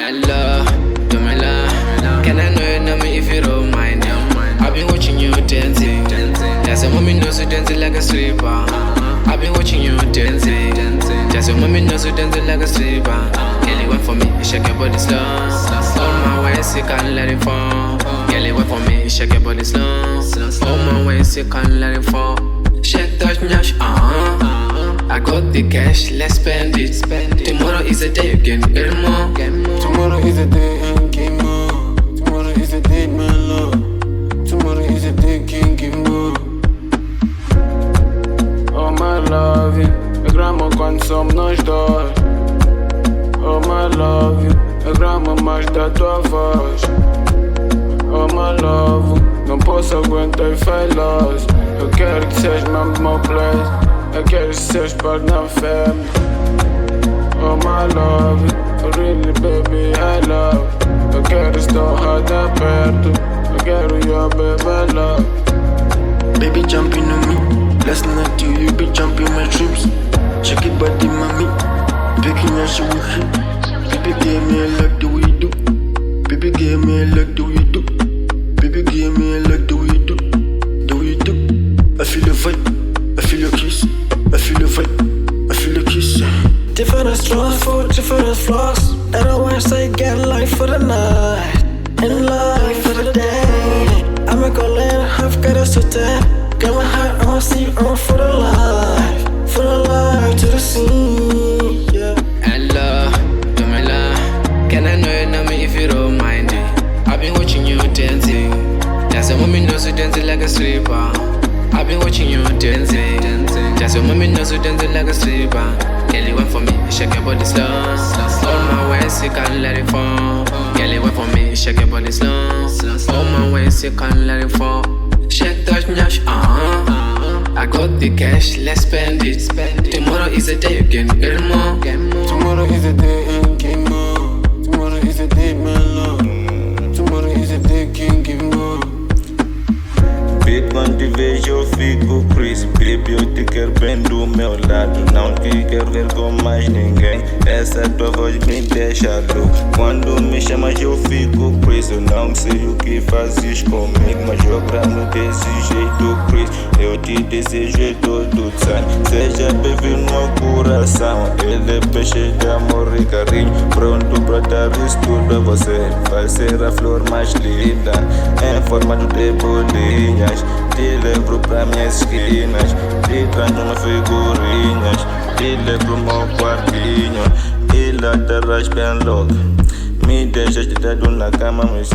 Hello, demelang. Can I know your number if you don't mind? I've been watching you dancing. That's a mommy knows you dancing like a stripper. I've been watching you dancing. That's a mommy knows you dancing like a stripper. Girl, you went for me, shake your body slow. On my waist, you can't let it fall. Girl, you went for me, shake your body slow. On my waist, you can't let it fall. Shake that nyash, I got the cash, let's spend it. Tomorrow is a day you can get more. Tomorrow is a day and get more. Tomorrow is a day, my love. Tomorrow is a day, can't give more. Oh my love, a grama quando somos nós dois. Oh my love, a grama mais da tua voz. Oh my love, não posso aguentar e faz loss. Eu quero que sejas meu place. Eu quero que sejas parte da family. Oh my love, really baby I love. Eu quero estar da perto. Eu quero your baby love. Baby jumping on me. Last night you be jumping my dreams. Check it body mommy. Picking your shoe with him. Baby give me a look the way you do. Baby give me a look the way you do. Baby give me a look the way you do. The way you do. I feel the vibe. I feel your kiss. I feel the vibe. I feel the kiss. Different strokes for different flaws. That I want to get life for the night and life for the day. I'm a girl and I've got a certain. Got my heart on sleep on for the life to the scene. Yeah. Hello, demelang. Can I know your number if you don't mind? I've been watching you dancing. That's a mommy knows you dancing like a stripper. I've been watching you dancing. That's a mommy knows you dancing like a stripper. Girl, you went for me, shake your body slow. On my waist, you can't let it fall. Girl, you went for me, shake your body slow. On my waist, you can't let it fall. Shake that nyash, I got the cash, let's spend it. Tomorrow is a day you can get more. Tomorrow is a day and get more. Tomorrow is a day, my love. Tomorrow is a day, can't give more. Baby, quando te vejo eu fico crazy. Baby, eu te quero bem do meu lado. Não te quero ver com mais ninguém. Essa tua voz me deixa louco. Quando me chamas eu fico crazy. Eu não sei o que fazes comigo, mas eu gramo desse jeito crazy. Eu te desejo em todo time. Seja bem-vindo no meu coração. Ele é peixe de amor e carinho. Pronto pra dar isso tudo a você. Vai ser a flor mais linda, em formato de bolinhas. Te levo pra minhas esquinas. Te transformo figurinhas. Te levo pro meu quartinho. E lá atrás bem louco. Me deixas deitado na cama, mas